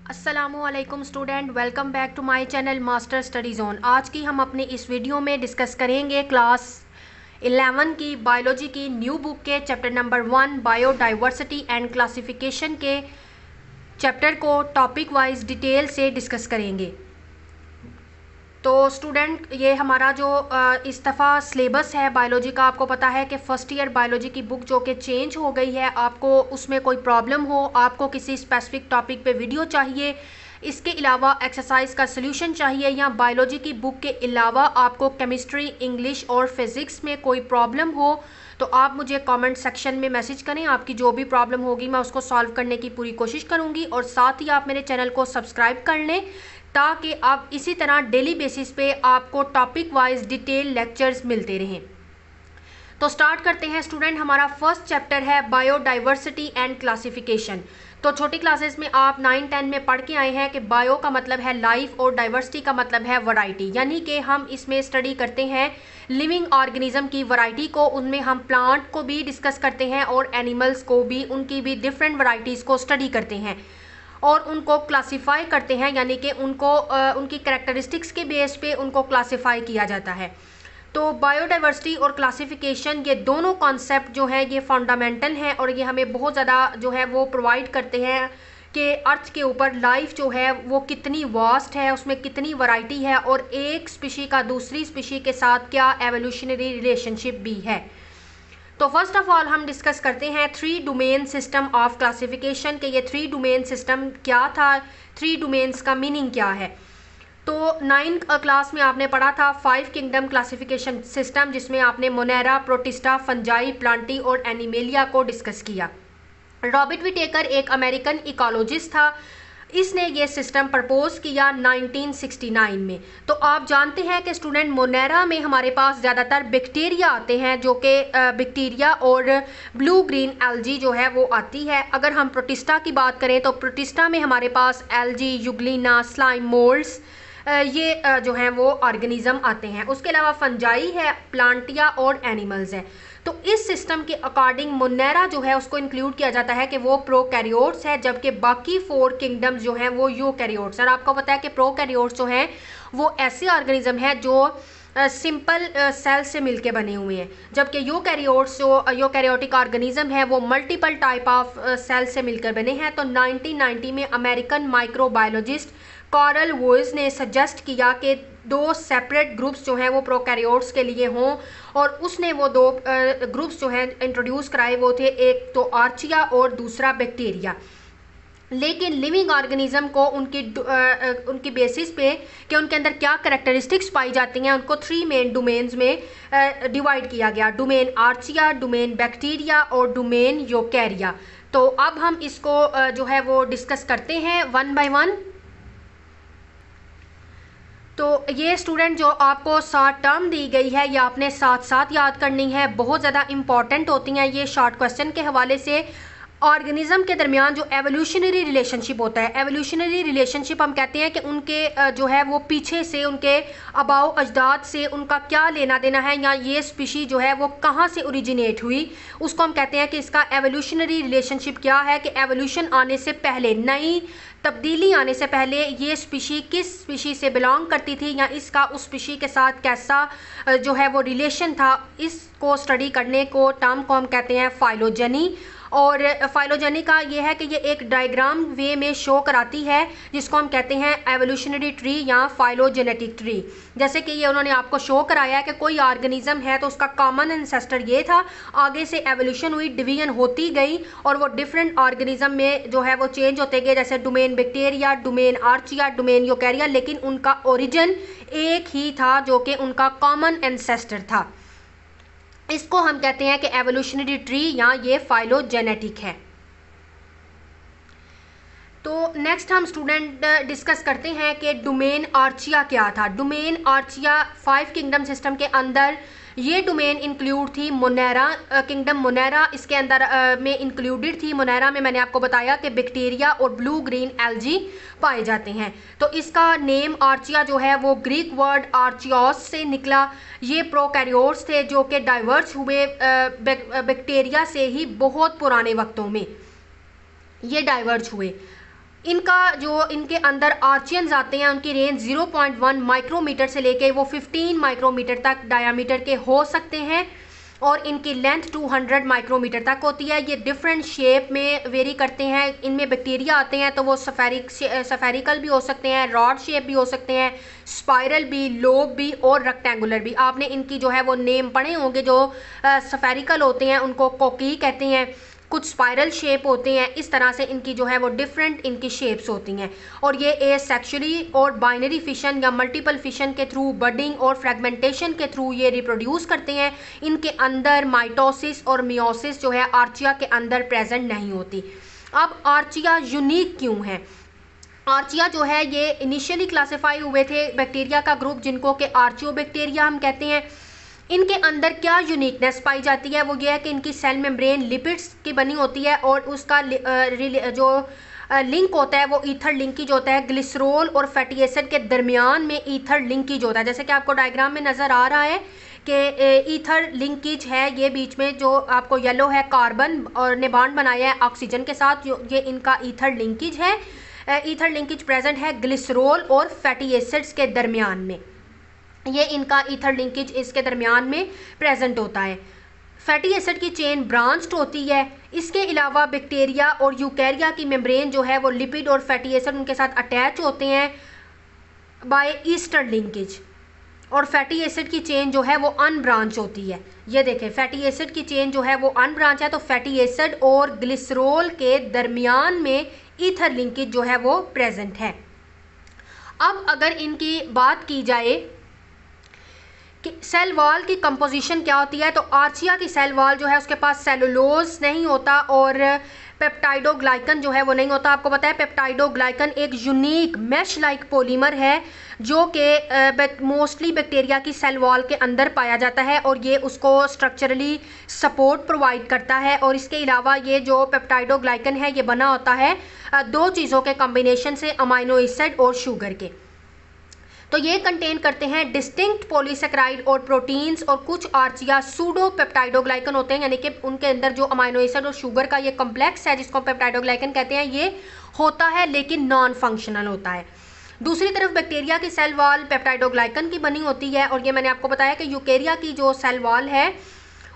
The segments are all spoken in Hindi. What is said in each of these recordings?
अस्सलामुअलैकुम student, welcome back to my channel master study zone. आज की हम अपने इस वीडियो में डिस्कस करेंगे क्लास 11 की बायोलॉजी की न्यू बुक के chapter number 1 biodiversity and classification के चैप्टर को टॉपिक वाइज डिटेल से डिस्कस करेंगे। तो स्टूडेंट, ये हमारा जो इस दफ़ा सिलेबस है बायोलॉजी का, आपको पता है कि फ़र्स्ट ईयर बायोलॉजी की बुक जो कि चेंज हो गई है। आपको उसमें कोई प्रॉब्लम हो, आपको किसी स्पेसिफिक टॉपिक पे वीडियो चाहिए, इसके अलावा एक्सरसाइज का सलूशन चाहिए, या बायोलॉजी की बुक के अलावा आपको केमिस्ट्री, इंग्लिश और फिज़िक्स में कोई प्रॉब्लम हो, तो आप मुझे कमेंट सेक्शन में मैसेज करें। आपकी जो भी प्रॉब्लम होगी मैं उसको सॉल्व करने की पूरी कोशिश करूँगी। और साथ ही आप मेरे चैनल को सब्सक्राइब कर लें ताकि आप इसी तरह डेली बेसिस पे आपको टॉपिक वाइज डिटेल लेक्चर्स मिलते रहें। तो स्टार्ट करते हैं स्टूडेंट। हमारा फर्स्ट चैप्टर है बायोडाइवर्सिटी एंड क्लासिफिकेशन। तो छोटी क्लासेस में आप 9-10 में पढ़ के आए हैं कि बायो का मतलब है लाइफ और डाइवर्सिटी का मतलब है वैरायटी, यानी कि हम इसमें स्टडी करते हैं लिविंग ऑर्गेनिज्म की वैरायटी को। उनमें हम प्लांट को भी डिस्कस करते हैं और एनिमल्स को भी, उनकी भी डिफरेंट वैरायटीज़ को स्टडी करते हैं और उनको क्लासिफाई करते हैं, यानी कि उनको उनकी कैरेक्टरिस्टिक्स के बेस पे उनको क्लासिफाई किया जाता है। तो बायोडाइवर्सिटी और क्लासिफिकेशन, ये दोनों कॉन्सेप्ट जो हैं ये फंडामेंटल हैं और ये हमें बहुत ज़्यादा जो है वो प्रोवाइड करते हैं कि अर्थ के ऊपर लाइफ जो है वो कितनी वास्ट है, उसमें कितनी वैरायटी है और एक स्पीशी का दूसरी स्पीशी के साथ क्या एवोल्यूशनरी रिलेशनशिप भी है। तो फर्स्ट ऑफ ऑल हम डिस्कस करते हैं 3 डोमेन सिस्टम ऑफ क्लासिफिकेशन के ये 3 डोमेन सिस्टम क्या था, 3 डोमेन्स का मीनिंग क्या है। तो 9 क्लास में आपने पढ़ा था 5 किंगडम क्लासिफिकेशन सिस्टम, जिसमें आपने मोनेरा, प्रोटिस्टा, फंजाई, प्लांटी और एनिमेलिया को डिस्कस किया। रॉबर्ट विटेकर एक अमेरिकन इकोलॉजिस्ट था, इसने ये सिस्टम प्रपोज किया 1969 में। तो आप जानते हैं कि स्टूडेंट मोनेरा में हमारे पास ज़्यादातर बैक्टीरिया आते हैं, जो कि बैक्टीरिया और ब्लू ग्रीन एल्जी जो है वो आती है। अगर हम प्रोटिस्टा की बात करें तो प्रोटिस्टा में हमारे पास एल्जी, युग्लिना, स्लाइम मोल्ड्स ये जो हैं वो ऑर्गेनिज्म आते हैं। उसके अलावा फंजाई है, प्लांटिया और एनिमल्स है। तो इस सिस्टम के अकॉर्डिंग मोनेरा जो है उसको इंक्लूड किया जाता है कि वो प्रोकैरियोट्स है, जबकि बाकी 4 किंगडम्स जो हैं वो यूकैरियोट्स। और आपको पता है कि प्रोकैरियोट्स जो हैं वो ऐसे ऑर्गेनिज्म हैं जो सिंपल सेल से मिलके बने हुए हैं, जबकि यूकैरियोट्स जो यूकैरियोटिक ऑर्गेनिज्म है वो मल्टीपल टाइप ऑफ सेल से मिलकर बने हैं। तो 1990 में अमेरिकन माइक्रोबायोलॉजिस्ट कॉरल वोइस ने सजेस्ट किया कि 2 सेपरेट ग्रुप्स जो हैं वो प्रोकैरियोट्स के लिए हों, और उसने वो 2 ग्रुप्स जो हैं इंट्रोड्यूस कराए। वो थे एक तो आर्चिया और दूसरा बैक्टीरिया। लेकिन लिविंग ऑर्गेनिज्म को उनकी बेसिस पे कि उनके अंदर क्या कैरेक्टरिस्टिक्स पाई जाती हैं, उनको 3 मेन डोमेन्स में डिवाइड किया गया, डोमेन आर्चिया, डोमेन बैक्टीरिया और डोमेन यूकैरिया। तो अब हम इसको जो है वो डिस्कस करते हैं 1 बाय 1। तो ये स्टूडेंट जो आपको 7 टर्म दी गई है ये आपने साथ साथ याद करनी है, बहुत ज़्यादा इंपॉर्टेंट होती हैं ये शॉर्ट क्वेश्चन के हवाले से। ऑर्गेनिज्म के दरमियान जो एवोल्यूशनरी रिलेशनशिप होता है, एवोल्यूशनरी रिलेशनशिप हम कहते हैं कि उनके जो है वो पीछे से, उनके आबाओ अजदाद से उनका क्या लेना देना है, या ये स्पीशी जो है वो कहाँ से ओरिजिनेट हुई, उसको हम कहते हैं कि इसका एवोल्यूशनरी रिलेशनशिप क्या है। कि एवोल्यूशन आने से पहले, नई तब्दीली आने से पहले ये स्पीशी किस स्पीशी से बिलोंग करती थी, या इसका उस स्पीशी के साथ कैसा जो है वो रिलेशन था, इसको स्टडी करने को टर्म को हम कहते हैं फाइलोजेनी। और फाइलोजेनी का ये है कि ये एक डायग्राम वे में शो कराती है, जिसको हम कहते हैं एवोल्यूशनरी ट्री या फाइलोजेनेटिक ट्री। जैसे कि ये उन्होंने आपको शो कराया है कि कोई ऑर्गेनिज्म है तो उसका कॉमन एंसेस्टर ये था, आगे से एवोल्यूशन हुई, डिवीजन होती गई और वो डिफरेंट ऑर्गेनिज्म में जो है वो चेंज होते गए, जैसे domain bacteria, domain archaea, domain eukarya, लेकिन उनका ओरिजिन एक ही था जो कि उनका कॉमन एंसेस्टर था। इसको हम कहते हैं कि एवोल्यूशनरी ट्री या ये फाइलोजेनेटिक है। तो नेक्स्ट हम स्टूडेंट डिस्कस करते हैं कि डोमेन आर्चिया क्या था। डोमेन आर्चिया 5 किंगडम सिस्टम के अंदर ये डोमेन इंक्लूड थी मोनेरा, किंगडम मोनेरा इसके अंदर में इंक्लूडेड थी। मोनेरा में मैंने आपको बताया कि बैक्टीरिया और ब्लू ग्रीन एल्जी पाए जाते हैं। तो इसका नेम आर्चिया जो है वो ग्रीक वर्ड आर्चियोस से निकला। ये प्रोकैरियोट्स थे जो कि डाइवर्स हुए बैक्टीरिया से ही बहुत पुराने वक्तों में ये डाइवर्ज हुए। इनका जो इनके अंदर आर्चियंस आते हैं उनकी रेंज 0.1 माइक्रोमीटर से लेके वो 15 माइक्रोमीटर तक डायामीटर के हो सकते हैं और इनकी लेंथ 200 माइक्रोमीटर तक होती है। ये डिफरेंट शेप में वेरी करते हैं। इनमें बैक्टीरिया आते हैं तो वो सफेरिकल भी हो सकते हैं, रॉड शेप भी हो सकते हैं, स्पाइरल भी, लोब भी और रेक्टेंगुलर भी। आपने इनकी जो है वो नेम पढ़े होंगे। जो सफेरिकल होते हैं उनको कोकी कहते हैं, कुछ स्पाइरल शेप होते हैं। इस तरह से इनकी जो है वो डिफरेंट इनकी शेप्स होती हैं और ये एसेक्सुअली और बाइनरी फिशन या मल्टीपल फिशन के थ्रू, बडिंग और फ्रेगमेंटेशन के थ्रू ये रिप्रोड्यूस करते हैं। इनके अंदर माइटोसिस और मियोसिस जो है आर्चिया के अंदर प्रेजेंट नहीं होती। अब आर्चिया यूनिक क्यों है? आर्चिया जो है ये इनिशियली क्लासीफाई हुए थे बैक्टीरिया का ग्रुप जिनको कि आर्चियोबैक्टीरिया हम कहते हैं। इनके अंदर क्या यूनिकनेस पाई जाती है वो ये है कि इनकी सेल मेम्ब्रेन लिपिड्स की बनी होती है और उसका जो लिंक होता है वो ईथर लिंकेज होता है। ग्लिसरॉल और फैटी एसिड के दरमियान में ईथर लिंकेज होता है, जैसे कि आपको डायग्राम में नज़र आ रहा है कि ईथर लिंकेज है। ये बीच में जो आपको येलो है कार्बन और ने बॉन्ड बनाया है ऑक्सीजन के साथ, ये इनका ईथर लिंकेज है। ईथर लिंकेज प्रेजेंट है ग्लिसरॉल और फैटी एसिड्स के दरमियान में। ये इनका ईथर लिंकेज इसके दरमियान में प्रेजेंट होता है। फैटी एसिड की चेन ब्रांच्ड होती है। इसके अलावा बैक्टीरिया और यूकैरिया की मेम्ब्रेन जो है वो लिपिड और फैटी एसिड उनके साथ अटैच होते हैं बाय ईस्टर्न लिंकेज और फैटी एसिड की चेन जो है वो अनब्रांच होती है। ये देखें, फैटी एसिड की चेन जो है वो अनब्रांच है तो फैटी एसिड और ग्लिसरॉल के दरमियान में ईथर लिंकेज जो है वो प्रेजेंट है। अब अगर इनकी बात की जाए कि सेल वॉल की कंपोजिशन क्या होती है, तो आर्चिया की सेल वॉल जो है उसके पास सेलुलोज नहीं होता और पेप्टाइडोग्लाइकन जो है वो नहीं होता। आपको पता है पेप्टाइडोग्लाइकन एक यूनिक मैश लाइक पॉलीमर है जो कि मोस्टली बैक्टीरिया की सेल वॉल के अंदर पाया जाता है और ये उसको स्ट्रक्चरली सपोर्ट प्रोवाइड करता है। और इसके अलावा ये जो पेप्टाइडोग्लाइकन है ये बना होता है दो चीज़ों के कॉम्बिनेशन से, अमाइनो एसिड और शुगर के। तो ये कंटेन करते हैं डिस्टिंक्ट पॉलीसेकेराइड और प्रोटीन्स और कुछ आर्चिया सूडो पेप्टाइडोग्लाइकन होते हैं, यानी कि उनके अंदर जो अमाइनो एसिड और शुगर का ये कम्प्लेक्स है जिसको पेप्टाइडोग्लाइकन कहते हैं ये होता है लेकिन नॉन फंक्शनल होता है। दूसरी तरफ बैक्टीरिया की सेल वॉल पेप्टाइडोग्लाइकन की बनी होती है और ये मैंने आपको बताया कि यूकेरिया की जो सेल वॉल है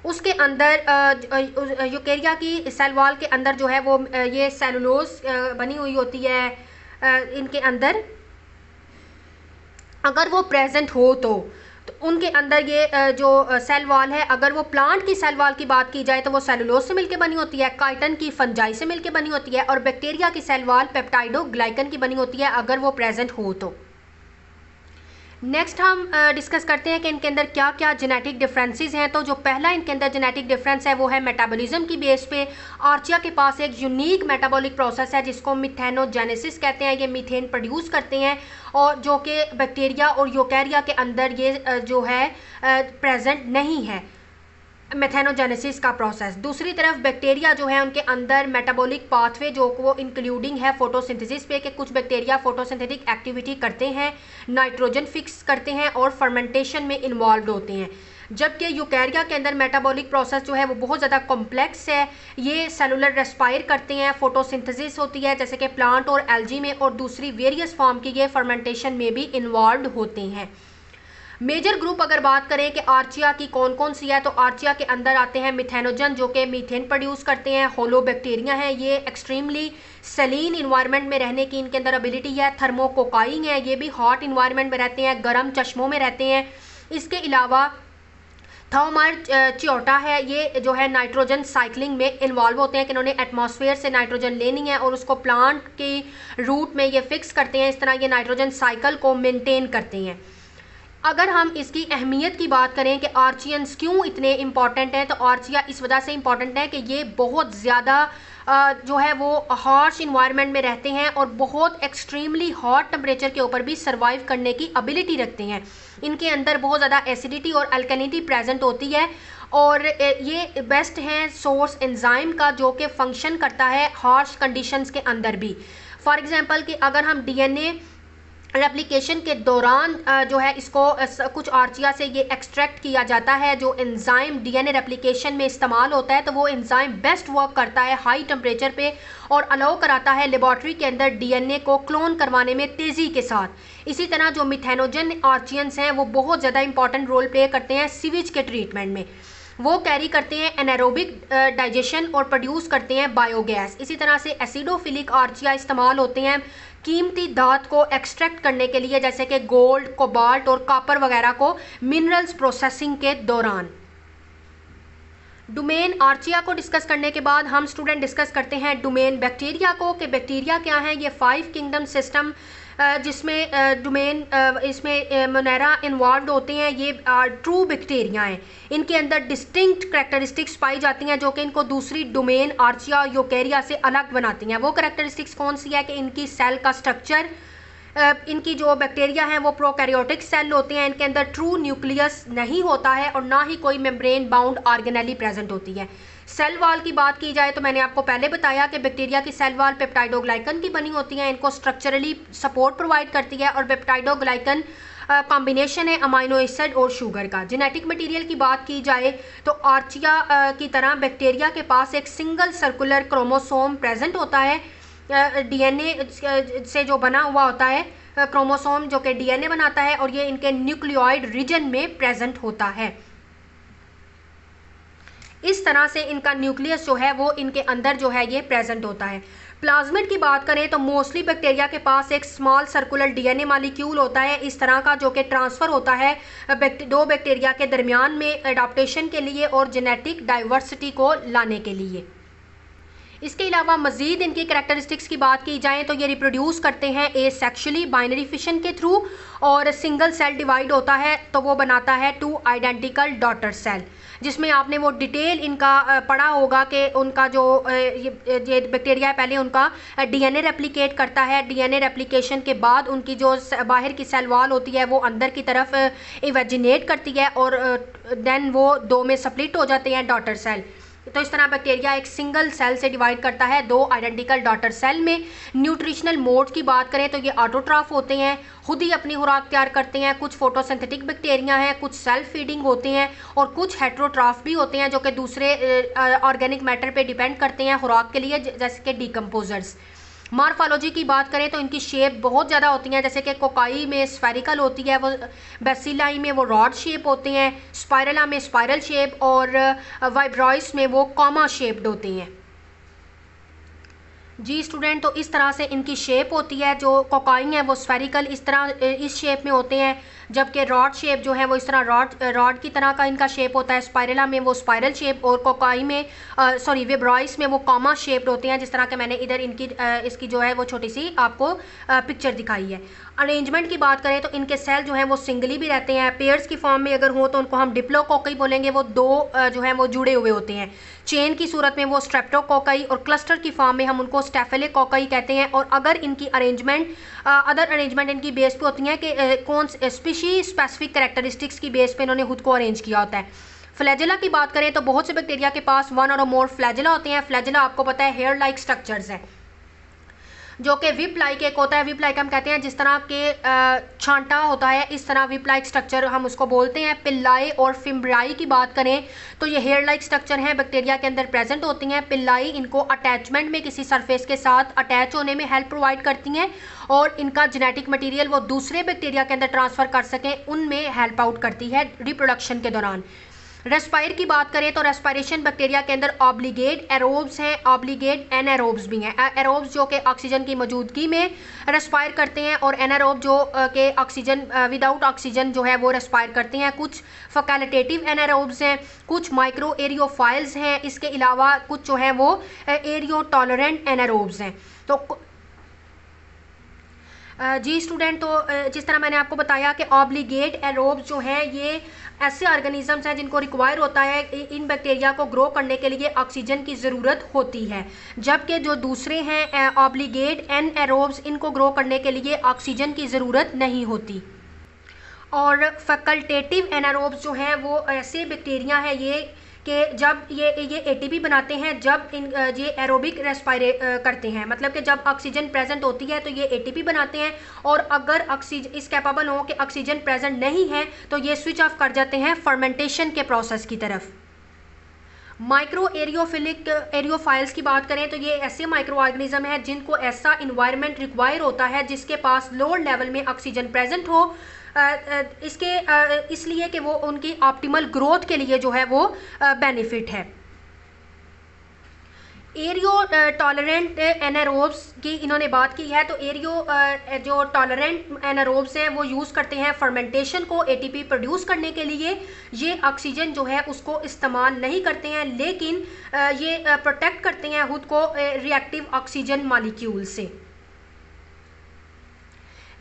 उसके अंदर यूकेरिया की सेल वॉल के अंदर जो है वो ये सेलुलोज बनी हुई होती है इनके अंदर। अगर वो प्रेजेंट हो तो उनके अंदर ये जो सेल वॉल है, अगर वो प्लांट की सेल वॉल की बात की जाए तो वो सेलुलोज से मिलकर बनी होती है, काइटन की फंजाई से मिलकर बनी होती है और बैक्टीरिया की सेल वॉल पेप्टाइडोग्लाइकन की बनी होती है अगर वो प्रेजेंट हो तो। नेक्स्ट हम डिस्कस करते हैं कि इनके अंदर क्या क्या जेनेटिक डिफरेंसेस हैं। तो जो पहला इनके अंदर जेनेटिक डिफरेंस है वो है मेटाबॉलिज्म की बेस पे। आर्चिया के पास एक यूनिक मेटाबॉलिक प्रोसेस है जिसको मिथेनोजेनेसिस कहते हैं। ये मीथेन प्रोड्यूस करते हैं और जो कि बैक्टीरिया और यूकैरिया के अंदर ये जो है प्रेजेंट नहीं है मेथेनोजेनेसिस का प्रोसेस। दूसरी तरफ बैक्टीरिया जो है उनके अंदर मेटाबॉलिक पाथवे जो वो इंक्लूडिंग है फोटोसिंथेसिस पे कि कुछ बैक्टीरिया फोटोसिंथेटिक एक्टिविटी करते हैं, नाइट्रोजन फिक्स करते हैं और फर्मेंटेशन में इन्वॉल्व होते हैं। जबकि यूकैरिया के अंदर मेटाबॉलिक प्रोसेस जो है वो बहुत ज़्यादा कॉम्प्लेक्स है। ये सेलुलर रेस्पायर करते हैं, फोटोसिंथेसिस होती है जैसे कि प्लांट और एल्गी में और दूसरी वेरियस फॉर्म की ये फर्मेंटेशन में भी इन्वॉल्व होते हैं। मेजर ग्रुप अगर बात करें कि आर्चिया की कौन कौन सी है, तो आर्चिया के अंदर आते हैं मिथेनोजन जो कि मीथेन प्रोड्यूस करते हैं, होलो बैक्टीरिया है, ये एक्सट्रीमली सलीन इन्वायरमेंट में रहने की इनके अंदर एबिलिटी है, थर्मोकोकाइंग है, ये भी हॉट इन्वायरमेंट में रहते हैं, गर्म चश्मों में रहते हैं। इसके अलावा थाओमार चियोटा है, ये जो है नाइट्रोजन साइक्लिंग में इन्वॉल्व होते हैं कि इन्होंने एटमॉस्फेयर से नाइट्रोजन लेनी है और उसको प्लांट की रूट में ये फिक्स करते हैं। इस तरह ये नाइट्रोजन साइकिल को मेंटेन करते हैं। अगर हम इसकी अहमियत की बात करें कि आर्चियंस क्यों इतने इंपॉर्टेंट हैं, तो आर्चिया इस वजह से इंपॉर्टेंट है कि ये बहुत ज़्यादा जो है वो हार्श इन्वायरमेंट में रहते हैं और बहुत एक्सट्रीमली हॉट टेम्परेचर के ऊपर भी सर्वाइव करने की एबिलिटी रखते हैं। इनके अंदर बहुत ज़्यादा एसिडिटी और अल्कलिनिटी प्रेजेंट होती है और ये बेस्ट हैं सोर्स एंजाइम का जो कि फंक्शन करता है हार्श कंडीशंस के अंदर भी। फॉर एग्जांपल कि अगर हम डीएनए रेप्लिकेशन के दौरान जो है इसको कुछ आर्चिया से ये एक्सट्रैक्ट किया जाता है। जो एंजाइम डीएनए रेप्लिकेशन में इस्तेमाल होता है तो वो एंजाइम बेस्ट वर्क करता है हाई टेम्परेचर पे और अलाउ कराता है लेबॉर्ट्री के अंदर डीएनए को क्लोन करवाने में तेज़ी के साथ। इसी तरह जो मिथेनोजन आर्चियंस हैं वो बहुत ज़्यादा इंपॉर्टेंट रोल प्ले करते हैं सीवेज के ट्रीटमेंट में। वो कैरी करते हैं एनारोबिक डाइजेशन और प्रोड्यूस करते हैं बायोगैस। इसी तरह से एसिडोफिलिक आर्चिया इस्तेमाल होते हैं कीमती धात को एक्सट्रैक्ट करने के लिए, जैसे कि गोल्ड, कोबाल्ट और कॉपर वगैरह को मिनरल्स प्रोसेसिंग के दौरान। डोमेन आर्चिया को डिस्कस करने के बाद हम स्टूडेंट डिस्कस करते हैं डोमेन बैक्टीरिया को, कि बैक्टीरिया क्या है। ये 5 किंगडम सिस्टम जिसमें डोमेन इसमें मोनेरा इन्वॉल्व होते हैं। ये ट्रू बैक्टीरिया हैं। इनके अंदर डिस्टिंक्ट करैक्टरिस्टिक्स पाई जाती हैं जो कि इनको दूसरी डोमेन आर्चिया यूकेरिया से अलग बनाती हैं। वो करैक्टरिस्टिक्स कौन सी है कि इनकी सेल का स्ट्रक्चर, इनकी जो बैक्टीरिया हैं वो प्रोकैरियोटिक सेल होते हैं। इनके अंदर ट्रू न्यूक्लियस नहीं होता है और ना ही कोई मेम्ब्रेन बाउंड ऑर्गेनेली प्रेजेंट होती है। सेल वॉल की बात की जाए तो मैंने आपको पहले बताया कि बैक्टीरिया की सेल वॉल पेप्टाइडोग्लाइकन की बनी होती है। इनको स्ट्रक्चरली सपोर्ट प्रोवाइड करती है और पेप्टाइडोग्लाइकन कॉम्बिनेशन है अमाइनो एसिड और शुगर का। जेनेटिक मटेरियल की बात की जाए तो आर्चिया की तरह बैक्टीरिया के पास एक सिंगल सर्कुलर क्रोमोसोम प्रेजेंट होता है। डीएनए से जो बना हुआ होता है क्रोमोसोम जो कि डीएनए बनाता है और ये इनके न्यूक्लियोइड रीजन में प्रेजेंट होता है। इस तरह से इनका न्यूक्लियस जो है वो इनके अंदर जो है ये प्रेजेंट होता है। प्लाज्मिड की बात करें तो मोस्टली बैक्टीरिया के पास एक स्मॉल सर्कुलर डीएनए मॉलिक्यूल होता है इस तरह का, जो कि ट्रांसफ़र होता है दो बैक्टीरिया के दरमियान में एडाप्टेशन के लिए और जेनेटिक डाइवर्सिटी को लाने के लिए। इसके अलावा मज़ीद इनकी करैक्टरिस्टिक्स की बात की जाए तो ये रिप्रोड्यूस करते हैं एसेक्सुअली बाइनरी फिशन के थ्रू, और सिंगल सेल डिवाइड होता है तो वो बनाता है 2 आइडेंटिकल डॉटर सेल, जिसमें आपने वो डिटेल इनका पढ़ा होगा कि उनका जो ये बैक्टीरिया है पहले उनका डीएनए रेप्लिकेट करता है। डीएनए रेप्लिकेशन के बाद उनकी जो बाहर की सेल वॉल होती है वो अंदर की तरफ इवेजिनेट करती है और देन वो 2 में स्प्लिट हो जाते हैं डॉटर सेल। तो इस तरह बैक्टीरिया एक सिंगल सेल से डिवाइड करता है 2 आइडेंटिकल डॉटर सेल में। न्यूट्रिशनल मोड की बात करें तो ये ऑटोट्राफ होते हैं, खुद ही अपनी खुराक तैयार करते हैं। कुछ फोटोसिंथेटिक बैक्टीरिया हैं, कुछ सेल्फ फीडिंग होते हैं और कुछ हेट्रोट्राफ भी होते हैं जो कि दूसरे ऑर्गेनिक मैटर पे डिपेंड करते हैं खुराक के लिए, जैसे कि डिकम्पोजर्स। मॉर्फोलॉजी की बात करें तो इनकी शेप बहुत ज़्यादा होती हैं, जैसे कि कोकाई में स्फेरिकल होती है, वो बेसिलाई में वो रॉड शेप होते हैं, स्पाइरला में स्पाइरल शेप और वाइब्रॉइस में वो कॉमा शेप्ड होते हैं। जी स्टूडेंट, तो इस तरह से इनकी शेप होती है। जो कोकाई है वो स्फेरिकल इस तरह इस शेप में होते हैं, जबकि रॉड शेप जो है वो इस तरह रॉड की तरह का इनका शेप होता है। स्पाइरला में वो स्पाइरल शेप और कोकाई में विब्रॉइस में वो कॉमा शेप्ड होते हैं, जिस तरह के मैंने इधर इनकी इसकी जो है वो छोटी सी आपको पिक्चर दिखाई है। अरेंजमेंट की बात करें तो इनके सेल जो हैं वो सिंगली भी रहते हैं। पेयर्स की फॉर्म में अगर हो तो उनको हम डिप्लोकोकाई बोलेंगे, वो 2 जो हैं वो जुड़े हुए होते हैं। चेन की सूरत में वो स्ट्रेप्टोकोकाई और क्लस्टर की फॉर्म में हम उनको स्टेफिलोकोकाई कहते हैं। और अगर इनकी अरेंजमेंट अदर अरेंजमेंट इनकी बेस पे होती हैं कि कौन स्पीशीज स्पेसिफिक कैरेक्टरिस्टिक्स की बेस पे इन्होंने खुद को अरेंज किया होता है। फ्लैजेला की बात करें तो बहुत से बैक्टीरिया के पास 1 और मोर फ्लैजेला होते हैं। फ्लैजेला आपको पता है हेयर लाइक स्ट्रक्चर्स है, जो कि विप लाइक एक होता है। विप लाइक हम कहते हैं जिस तरह के छांटा होता है, इस तरह विप लाइक स्ट्रक्चर हम उसको बोलते हैं। पिल्लाई और फिम्ब्राई की बात करें तो ये हेयर लाइक स्ट्रक्चर हैं, बैक्टीरिया के अंदर प्रेजेंट होती हैं। पिल्लाई इनको अटैचमेंट में किसी सरफेस के साथ अटैच होने में हेल्प प्रोवाइड करती हैं और इनका जेनेटिक मटीरियल वो दूसरे बैक्टीरिया के अंदर ट्रांसफ़र कर सकें, उनमें हेल्प आउट करती है रिप्रोडक्शन के दौरान। रेस्पायर की बात करें तो रेस्पायरेशन बैक्टीरिया के अंदर ऑब्लिगेट एरोब्स हैं, ऑब्लिगेट एनारोब्स भी हैं। एरोब्स जो कि ऑक्सीजन की मौजूदगी में रेस्पायर करते हैं और एनारोब जो कि ऑक्सीजन विदाउट ऑक्सीजन जो है वो रेस्पायर करते हैं। कुछ फैकल्टेटिव एनारोब्स हैं, कुछ माइक्रो एरियोफाइल्स हैं, इसके अलावा कुछ जो है वो एरियो टॉलरेंट एनारोब्स हैं। तो जी स्टूडेंट, तो जिस तरह मैंने आपको बताया कि ऑब्लिगेट एरोब्स जो हैं ये ऐसे ऑर्गेनिजम्स हैं जिनको रिक्वायर होता है इन बैक्टीरिया को ग्रो करने के लिए ऑक्सीजन की ज़रूरत होती है, जबकि जो दूसरे हैं ऑब्लिगेट एनएरोब्स, इनको ग्रो करने के लिए ऑक्सीजन की ज़रूरत नहीं होती। और फैकल्टेटिव एनारोब्स जो हैं वो ऐसे बैक्टीरिया हैं ये कि जब ये एटीपी बनाते हैं जब ये एरोबिक रेस्पायरेट करते हैं, मतलब कि जब ऑक्सीजन प्रेजेंट होती है तो ये एटीपी बनाते हैं, और अगर ऑक्सीजन इस कैपेबल हो कि ऑक्सीजन प्रेजेंट नहीं है तो ये स्विच ऑफ कर जाते हैं फर्मेंटेशन के प्रोसेस की तरफ। माइक्रो एरियोफिलिक एरियोफाइल्स की बात करें तो ये ऐसे माइक्रो ऑर्गेनिज्म है जिनको ऐसा इन्वायरमेंट रिक्वायर होता है जिसके पास लोअर लेवल में ऑक्सीजन प्रेजेंट हो, इसलिए कि वो उनकी ऑप्टिमल ग्रोथ के लिए जो है वो बेनिफिट है। एरियो टॉलरेंट एनारोब्स की इन्होंने बात की है, तो एरियो जो टॉलरेंट एनारोब्स हैं वो यूज़ करते हैं फर्मेंटेशन को एटीपी प्रोड्यूस करने के लिए। ये ऑक्सीजन जो है उसको इस्तेमाल नहीं करते हैं, लेकिन ये प्रोटेक्ट करते हैं खुद को रिएक्टिव ऑक्सीजन मॉलिक्यूल से।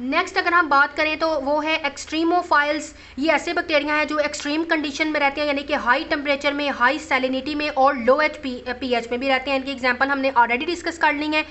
नेक्स्ट अगर हम बात करें तो वो है एक्सट्रीमोफाइल्स। ये ऐसे बैक्टीरिया हैं जो एक्सट्रीम कंडीशन में रहते हैं, यानी कि हाई टेम्परेचर में, हाई सैलिनिटी में और लो pH में भी रहते हैं। इनकी एग्जांपल हमने ऑलरेडी डिस्कस कर ली है।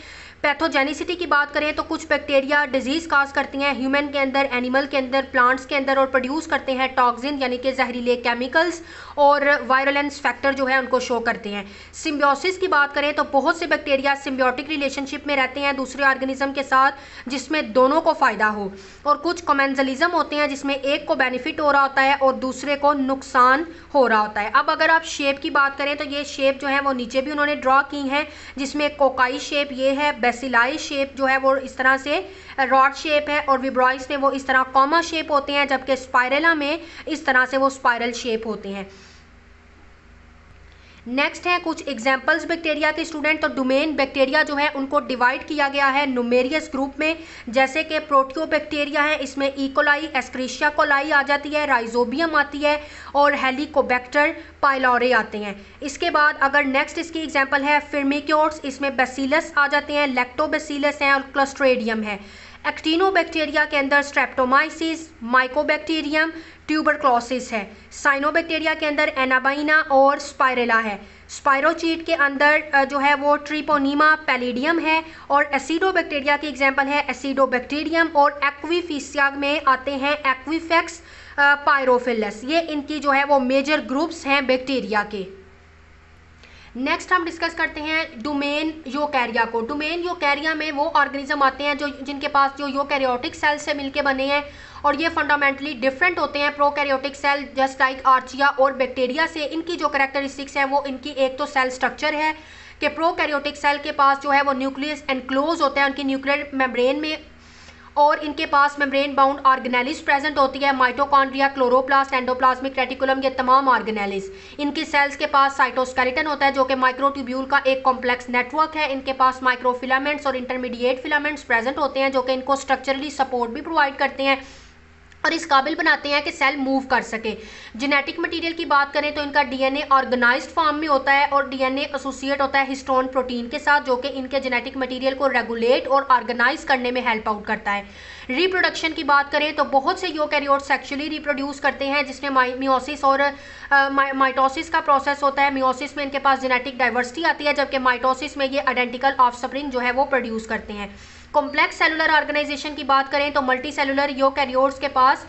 पैथोजेनिसिटी की बात करें तो कुछ बैक्टीरिया डिजीज़ काज करती हैं ह्यूमन के अंदर, एनिमल के अंदर, प्लांट्स के अंदर, और प्रोड्यूस करते हैं टॉक्सिन यानी कि जहरीले केमिकल्स, और वायरुलेंस फैक्टर जो है उनको शो करते हैं। सिम्बियोसिस की बात करें तो बहुत से बैक्टीरिया सिम्बियोटिक रिलेशनशिप में रहते हैं दूसरे ऑर्गेनिज्म के साथ जिसमें दोनों को फ़ायदा हो, और कुछ कमेंजलिज्म होते हैं जिसमें एक को बेनिफिट हो रहा होता है और दूसरे को नुकसान हो रहा होता है। अब अगर आप शेप की बात करें तो ये शेप जो है वो नीचे भी उन्होंने ड्रॉ की हैं, जिसमें कोकाई शेप ये है, बेसिलाई शेप जो है वो इस तरह से रॉड शेप है, और विब्रॉइस में वो इस तरह कॉमा शेप होते हैं, जबकि स्पाइरेला में इस तरह से वो स्पाइरल शेप होते हैं। नेक्स्ट है कुछ एग्जाम्पल्स बैक्टीरिया के स्टूडेंट। तो डोमेन बैक्टीरिया जो है उनको डिवाइड किया गया है न्यूमेरियस ग्रुप में, जैसे कि प्रोटियोबैक्टीरिया है, इसमें इकोलाई, एस्क्रिशिया कोलाई आ जाती है, राइजोबियम आती है, और हेलिकोबैक्टर पाइलोरे आते हैं। इसके बाद अगर नेक्स्ट इसकी एग्जाम्पल है फिर्मिक्योट्स, इसमें बेसिलस आ जाते हैं, लैक्टोबैसिलस हैं और क्लोस्ट्रेडियम है। एक्टिनोबैक्टीरिया के अंदर स्ट्रेप्टोमाइसिस, माइकोबैक्टीरियम, ट्यूबरक्लोसिस है। साइनोबैक्टीरिया के अंदर एनाबाइना और स्पाइरेला है। स्पाइरोचीट के अंदर जो है वो ट्रिपोनीमा पैलिडियम है, और एसिडोबैक्टीरिया की एग्जांपल है एसिडोबैक्टीरियम, और एक्विफिशिया में आते हैं एक्विफेक्स, पायरोफिलस। ये इनकी जो है वो मेजर ग्रुप्स हैं बैक्टीरिया के। नेक्स्ट हम डिस्कस करते हैं डोमेन यूकैरिया को। डोमेन यूकैरिया में वो ऑर्गेनिज्म आते हैं जो जिनके पास जो यूकैरियोटिक सेल से मिलके बने हैं, और ये फंडामेंटली डिफरेंट होते हैं prokaryotic cell just like Archaea और बैक्टीरिया से। इनकी जो कैरेक्टरिस्टिक्स हैं वो इनकी एक तो सेल स्ट्रक्चर है कि प्रोकैरियोटिक सेल के पास जो है वो न्यूक्लियस एनक्लोज होता है उनकी न्यूक्लियर मेम्ब्रेन में, और इनके पास मेम्ब्रेन बाउंड ऑर्गेनेलिस प्रेजेंट होती है, माइटोकॉन्ड्रिया, क्लोरोप्लास्ट, एंडोप्लाज्मिक रेटिकुलम, ये तमाम ऑर्गेनेलिस। इनकी सेल्स के पास साइटोस्केलेटन होता है जो कि माइक्रोट्यूब्यूल का एक कॉम्प्लेक्स नेटवर्क है। इनके पास माइक्रोफिलामेंट्स और इंटरमीडिएट फिलामेंट्स प्रेजेंट होते हैं जो कि इनको स्ट्रक्चरली सपोर्ट भी प्रोवाइड करते हैं और इस काबिल बनाते हैं कि सेल मूव कर सके। जेनेटिक मटेरियल की बात करें तो इनका डीएनए ऑर्गेनाइज्ड फॉर्म में होता है, और डीएनए एसोसिएट होता है हिस्टोन प्रोटीन के साथ जो कि इनके जेनेटिक मटेरियल को रेगुलेट और ऑर्गेनाइज करने में हेल्प आउट करता है। रिप्रोडक्शन की बात करें तो बहुत से यूकैरियोट सेक्सुअली रिप्रोड्यूस करते हैं, जिसमें मियोसिस और माइटोसिस का प्रोसेस होता है। मियोसिस में इनके पास जेनेटिक डाइवर्सिटी आती है, जबकि माइटोसिस में ये आइडेंटिकल ऑफस्प्रिंग जो है वो प्रोड्यूस करते हैं। कॉम्प्लेक्स सेलुलर ऑर्गेनाइजेशन की बात करें तो मल्टी सेलुलर यूकैरियोट्स के पास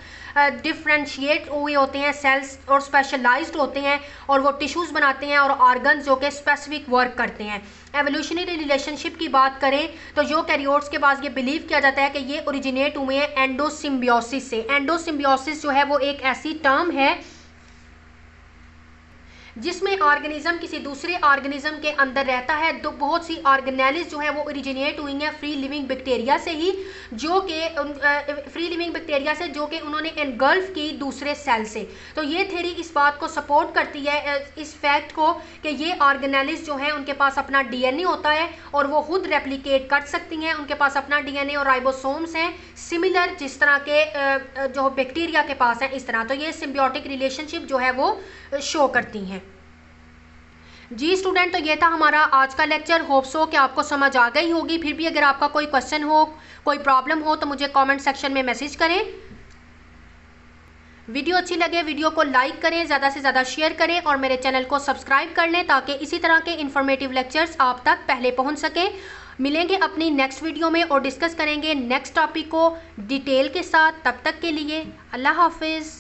डिफ्रेंशिएट हुए होते हैं सेल्स और स्पेशलाइज्ड होते हैं, और वो टिश्यूज़ बनाते हैं और ऑर्गन्स जो कि स्पेसिफिक वर्क करते हैं। एवोल्यूशनरी रिलेशनशिप की बात करें तो यूकैरियोट्स के पास ये बिलीव किया जाता है कि ये ओरिजिनेट हुए हैं एंडोसिम्बियोसिस से। एंडोसिम्बियोसिस जो है वो एक ऐसी टर्म है जिसमें ऑर्गेनिज्म किसी दूसरे ऑर्गेनिज्म के अंदर रहता है। तो बहुत सी ऑर्गेनेलिस जो है वो ओरिजिनेट हुई हैं फ्री लिविंग बैक्टीरिया से ही, जो कि फ्री लिविंग बैक्टीरिया से जो कि उन्होंने एनगल्फ की दूसरे सेल से। तो ये थ्योरी इस बात को सपोर्ट करती है, इस फैक्ट को, कि ये ऑर्गेनेलिस जो हैं उनके पास अपना डीएनए होता है और वो खुद रेप्लिकेट कर सकती हैं। उनके पास अपना डीएनए और राइबोसोम्स हैं सिमिलर जिस तरह के जो बैक्टीरिया के पास है इस तरह। तो ये सिम्बियोटिक रिलेशनशिप जो है वो शो करती हैं। जी स्टूडेंट, तो ये था हमारा आज का लेक्चर। होप सो कि आपको समझ आ गई होगी। फिर भी अगर आपका कोई क्वेश्चन हो, कोई प्रॉब्लम हो तो मुझे कमेंट सेक्शन में मैसेज करें। वीडियो अच्छी लगे वीडियो को लाइक करें, ज़्यादा से ज़्यादा शेयर करें और मेरे चैनल को सब्सक्राइब कर लें ताकि इसी तरह के इन्फॉर्मेटिव लेक्चर्स आप तक पहले पहुंच सकें। मिलेंगे अपनी नेक्स्ट वीडियो में और डिस्कस करेंगे नेक्स्ट टॉपिक को डिटेल के साथ। तब तक के लिए अल्लाह हाफिज़।